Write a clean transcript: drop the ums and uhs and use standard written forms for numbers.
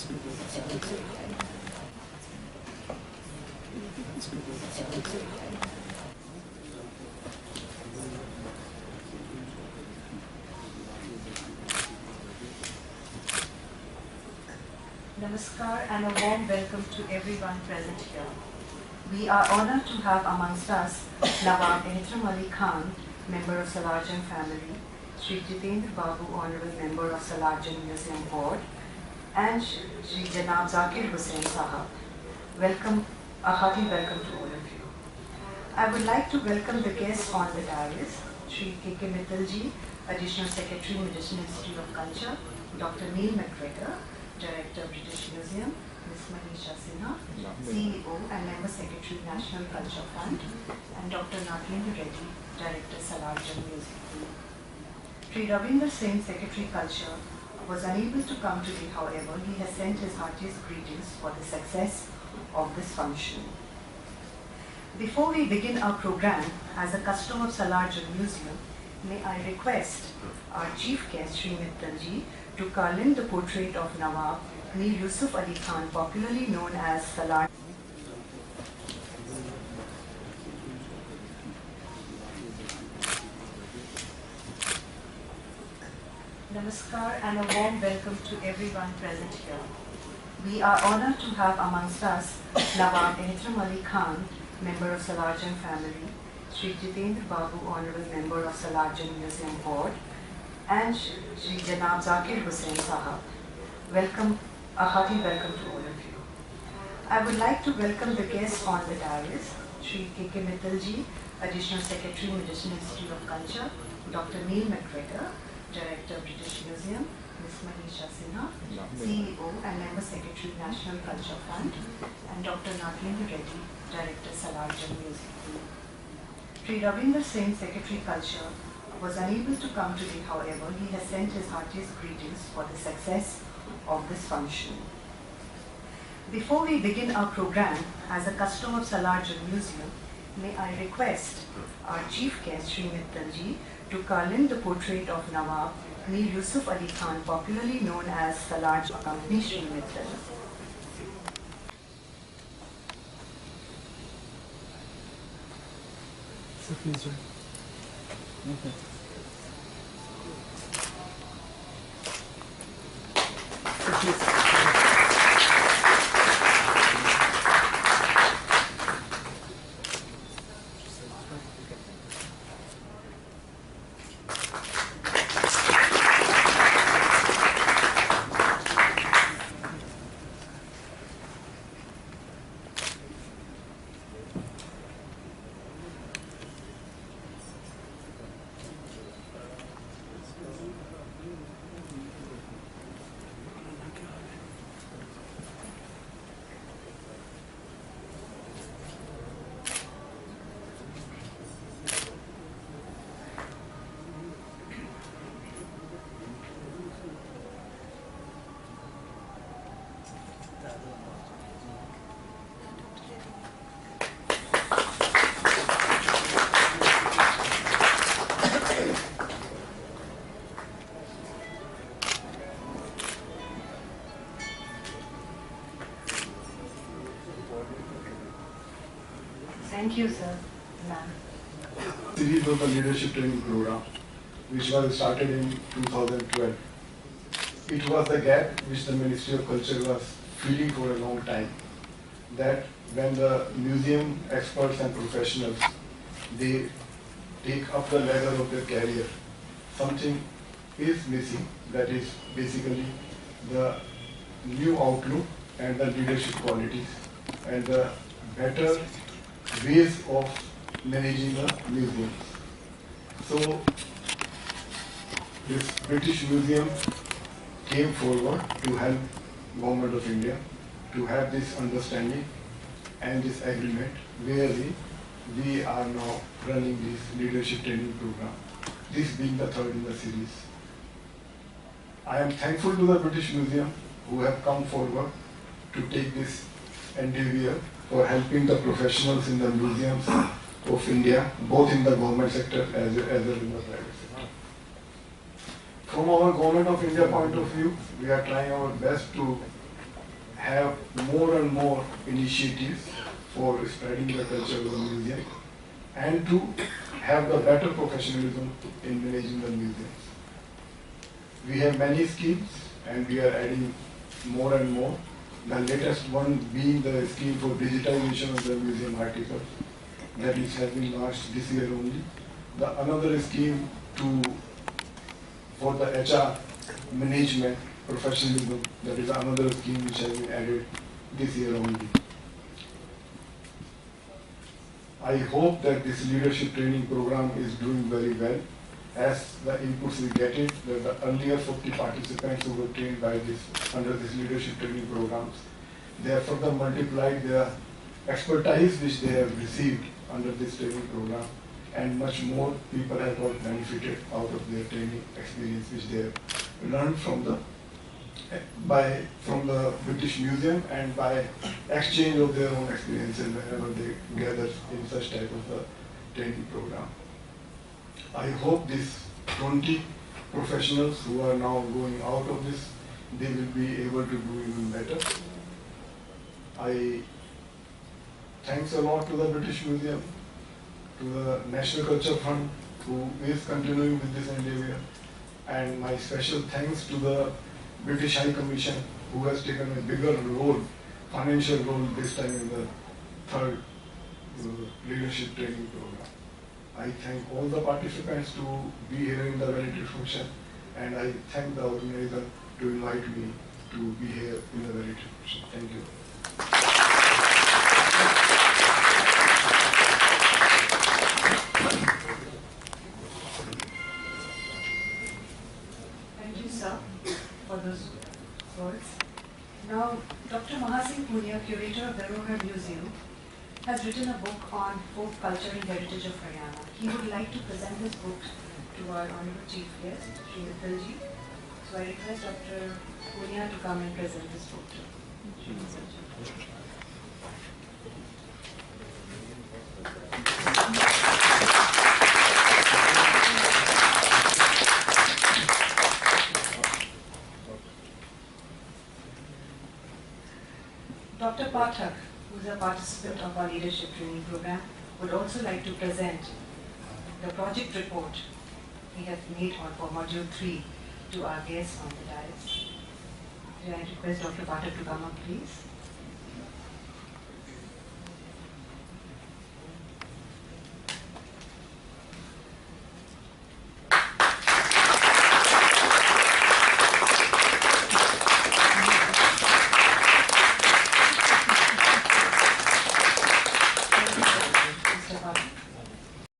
Namaskar and a warm welcome to everyone present here. We are honored to have amongst us Nawab Ehtam Ali Khan, member of Salarjung family, Sri Jitendra Babu, Honorable Member of Salarjung Museum Board, and Sri Janab Zakir Hussain Sahab. Welcome, a hearty welcome to all of you. I would like to welcome the guests on the dais, Sri K.K. Mittalji, Additional Secretary, Medicinal Institute of Culture, Dr. Neil McGregor, Director, British Museum, Ms. Manisha Sinha, CEO and Member Secretary, National Culture Fund, and Dr. Nagendra Reddy, Director, Salarjung Museum. Sri Ravinder Singh, Secretary Culture, was unable to come today. However, he has sent his heartiest greetings for the success of this function. Before we begin our program, as a custom of Salarjung Museum, may I request our chief guest, Sri Mittalji, to call in the portrait of Nawab Mir Yusuf Ali Khan, popularly known as Salarjung. Namaskar and a warm welcome to everyone present here. We are honored to have amongst us Nawab Ehtam Ali Khan, member of Salarjung family, Sri Jitendra Babu, Honorable Member of Salarjung Museum Board, and Sri Janab Zakir Hussain Sahab. Welcome, a hearty welcome to all of you. I would like to welcome the guests on the dais, Sri K.K. Mittalji, Additional Secretary, Medicinal Institute of Culture, Dr. Neil McGregor, Director, British Museum, Ms. Manisha Sinha, CEO and Member Secretary, National Culture Fund, and Dr. Nagendra Reddy, Director, Salarjung Museum. Sri Ravinder Singh, Secretary Culture, was unable to come today. However, he has sent his heartiest greetings for the success of this function. Before we begin our program, as a custom of Salarjung Museum, may I request our chief guest, Sri Mittalji, to call in the portrait of Nawab Mir Yusuf Ali Khan, popularly known as Salarjung Company, Sri Mittal. So please, okay. Thank you, sir. Ma'am. Series of the leadership training program, which was started in 2012. It was the gap which the Ministry of Culture was feeling for a long time, that when the museum experts and professionals, they take up the ladder of their career, something is missing, that is basically the new outlook and the leadership qualities and the better ways of managing the museums. So this British Museum came forward to help Government of India to have this understanding and this agreement where we are now running this leadership training program, this being the third in the series. I am thankful to the British Museum who have come forward to take this endeavor for helping the professionals in the museums of India, both in the government sector as well as in the private sector. From our Government of India point of view, we are trying our best to have more and more initiatives for spreading the culture of the museum and to have the better professionalism in managing the museums. We have many schemes and we are adding more and more. The latest one being the scheme for digitization of the museum articles that is has been launched this year only. The another scheme for the HR management professionalism, that is another scheme which has been added this year only. I hope that this leadership training program is doing very well. As the inputs we get it, that the earlier 40 participants who were trained by under this leadership training programs, they have further multiplied their expertise which they have received under this training program, and much more people have got benefited out of their training experience which they have learned from the British Museum and by exchange of their own experiences whenever they gather in such type of a training program. I hope these 20 professionals who are now going out of this, they will be able to do even better. I thanks a lot to the British Museum, to the National Culture Fund who is continuing with this endeavor, and my special thanks to the British High Commission who has taken a bigger role, financial role this time in the third leadership training program. I thank all the participants to be here in the valedictory function, and I thank the organizer to invite me to be here in the valedictory function. Thank you. Thank you, sir, for those words. Now, Dr. Mahasingh Punia, curator of the Dharohar Museum, has written a book on folk culture and heritage of Haryana. He would like to present this book to our honorable chief guest, Shri Mittalji. So I request Dr. Punia to come and present this book to Shri Mittalji. Dr. Pathak, who is a participant of our leadership training program, would also like to present the project report we have made for module 3 to our guests on the dais. May I request Dr. Pathak to come up, please?